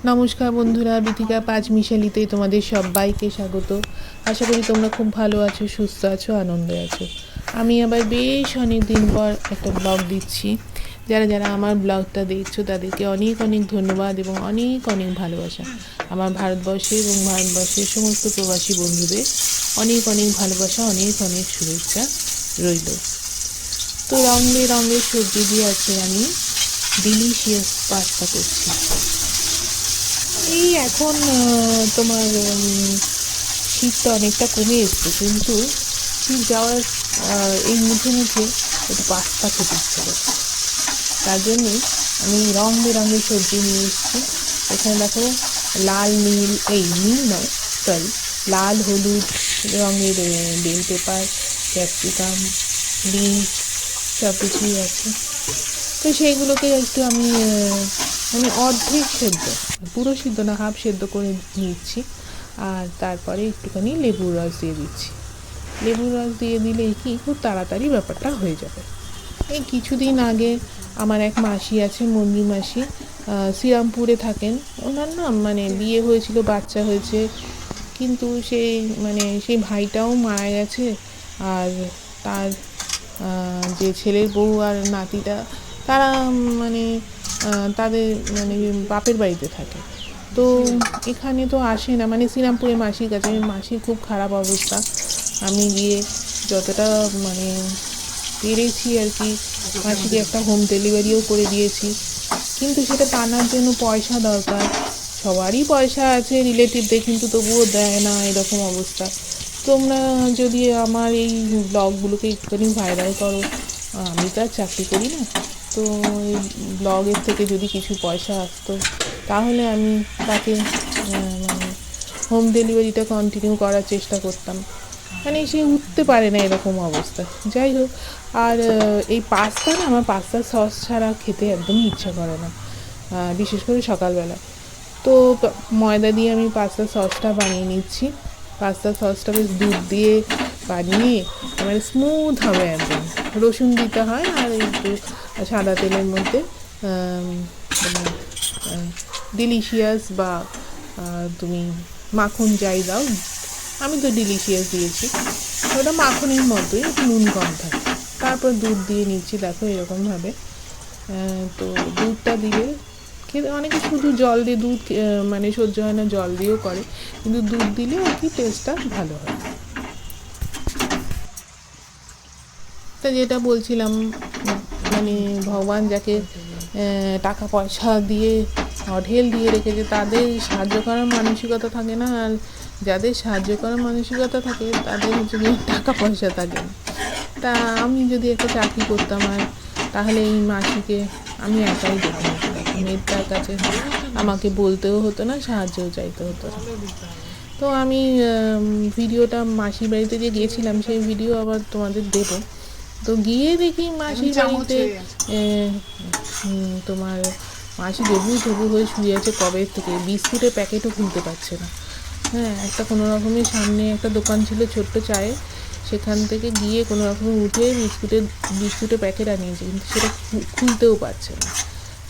নমস্কার বন্ধুরা, বিথিকা পাঁচমিশালিতে তোমাদের সবাইকে স্বাগত। আশা করি তোমরা খুব ভালো আছো, সুস্থ আছো, আনন্দে আছো। আমি আবার বেশ অনেক দিন পর একটা ব্লগ দিচ্ছি। যারা যারা আমার ব্লগটা দেখছো তাদেরকে অনেক অনেক ধন্যবাদ এবং অনেক অনেক ভালোবাসা। আমার ভারতবর্ষে এবং ভারতবর্ষের সমস্ত প্রবাসী বন্ধুদের অনেক অনেক ভালোবাসা, অনেক অনেক শুভেচ্ছা রইল। তো রঙ বেরঙের সবজি দিয়ে আজকে আমি ডিলিশিয়াস পাস্তা করছি। এই এখন তোমার শীতটা অনেকটা কমে এসছে, কিন্তু শীত যাওয়ার এই মুখে মুখে একটু পাস্তা খেতে ইচ্ছে করছে। তার জন্যই আমি রঙ বেরঙের সবজি নিয়ে এসেছি। এখানে দেখো লাল নীল, এই নীল নয় সরি, লাল হলুদ রঙের বেল পেপার, ক্যাপসিকাম, বিনস সব কিছুই আছে। তো সেইগুলোকে একটু আমি অর্ধেক সেদ্ধ, পুরো সিদ্ধ না, হাফ সেদ্ধ করে নিচ্ছি। আর তারপরে একটুখানি লেবুর রস দিয়ে দিচ্ছি। লেবুর রস দিয়ে দিলেই কি খুব তাড়াতাড়ি ব্যাপারটা হয়ে যাবে। এই কিছুদিন আগে আমার এক মাসি আছে, মঞ্জু মাসি, শ্রীরামপুরে থাকেন। ওনার না বিয়ে হয়েছিল, বাচ্চা হয়েছে, কিন্তু সেই ভাইটাও মারা গেছে। আর তার যে ছেলের বউ আর নাতিটা, তারা তাদের বাপের বাড়িতে থাকে। তো এখানে তো আসে না, শ্রীরামপুরে মাসির কাছে। মাসির খুব খারাপ অবস্থা। আমি গিয়ে যতটা পেরেছি আর কি, মাসিকে একটা হোম ডেলিভারিও করে দিয়েছি। কিন্তু সেটা টানার জন্য পয়সা দরকার। সবারই পয়সা আছে রিলেটিভদের, কিন্তু তবুও দেয় না, এরকম অবস্থা। তোমরা যদি আমার এই ব্লগগুলোকে একটুখানি ভাইরাল করো, আমি তো আর চাকরি করি না, তো এই ব্লগের থেকে যদি কিছু পয়সা আসতো তাহলে আমি তাকে হোম ডেলিভারিটা কন্টিনিউ করার চেষ্টা করতাম। সে উঠতে পারে না, এরকম অবস্থা। যাই হোক, আর এই পাস্তা না, আমার পাস্তার সস ছাড়া খেতে একদমই ইচ্ছা করে না, বিশেষ করে সকালবেলা। তো ময়দা দিয়ে আমি পাস্তা সসটা বানিয়ে নিচ্ছি। পাস্তা সসটা বেশ দুধ দিয়ে বানিয়ে এবারে স্মুথ হবে একদম। রসুন দিতে হয়, আর একটু সাদা তেলের মধ্যে ডিলিশিয়াস বা তুমি মাখন যাই দাও, আমি তো ডিলিশিয়াস দিয়েছি, ওটা মাখনের মতোই, একটু নুন কম থাকে। তারপর দুধ দিয়ে নিচ্ছি, দেখো এরকমভাবে। তো দুধটা দিলে খেতে, অনেকে শুধু জল দিয়ে দুধ সহ্য হয় না, জল দিয়েও করে, কিন্তু দুধ দিলে আর কি টেস্টটা ভালো হয়। তা যেটা বলছিলাম, ভগবান যাকে টাকা পয়সা দিয়ে অঢেল দিয়ে রেখেছে, তাদের সাহায্য করার মানসিকতা থাকে না। আর যাদের সাহায্য করার মানসিকতা থাকে তাদের হচ্ছে গিয়ে টাকা পয়সা থাকে না। তা আমি যদি একটা চাকরি করতাম, আর তাহলে এই মাসিকে আমি একাই দেখে নিতাম। মেয়েটার কাছে আমাকে বলতেও হতো না, সাহায্যও চাইতে হতো না। তো আমি ভিডিওটা মাসির বাড়িতে যে গিয়েছিলাম, সেই ভিডিও আবার তোমাদের দেবো। তো গিয়ে দেখি মাসির বাড়িতে তোমার মাসি তবু তবু হয়ে শুয়ে আছে কবে থেকে, বিস্কুটের প্যাকেটও খুলতে পারছে না। হ্যাঁ, একটা কোনো রকমের সামনে একটা দোকান ছিল ছোট্ট চায়ে, সেখান থেকে গিয়ে কোনো রকম উঠে বিস্কুটের প্যাকেট আনিয়েছে, কিন্তু সেটা খুলতেও পারছে না,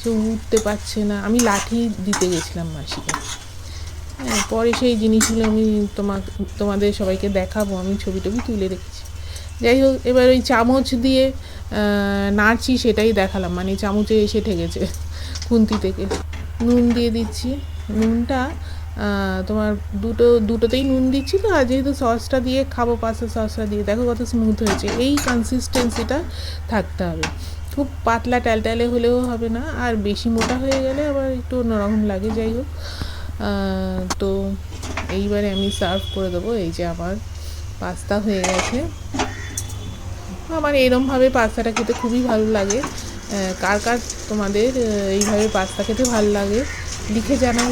সে উঠতে পারছে না। আমি লাঠি দিতে গেছিলাম মাসিকে। হ্যাঁ, পরে সেই জিনিসগুলো আমি তোমাদের সবাইকে দেখাবো, আমি ছবি টবি তুলে রেখেছি। যাই হোক, এবার ওই চামচ দিয়ে নাড়ছি, সেটাই দেখালাম, চামচে এসে ঠেকেছে খুন্তি থেকে। নুন দিয়ে দিচ্ছি। নুনটা তোমার দুটোতেই নুন দিচ্ছি তো, আর যেহেতু সসটা দিয়ে খাবো, পাস্তা সসটা দিয়ে, দেখো কত স্মুথ হয়েছে। এই কনসিস্টেন্সিটা থাকতে হবে, খুব পাতলা ট্যালট্যালে হলেও হবে না, আর বেশি মোটা হয়ে গেলে আবার একটু অন্যরকম লাগে। যাই হোক, তো এইবারে আমি সার্ভ করে দেবো। এই যে আমার পাস্তা হয়ে গেছে। আমার এরমভাবে পাস্তাটা খেতে খুবই ভালো লাগে। কার কার তোমাদের এইভাবে পাস্তা খেতে ভালো লাগে লিখে জানাও।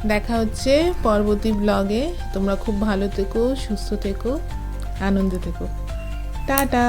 দেখা হচ্ছে পরবর্তী ব্লগে। তোমরা খুব ভালো থেকো, সুস্থ থেকো, আনন্দে থেকো। টাটা।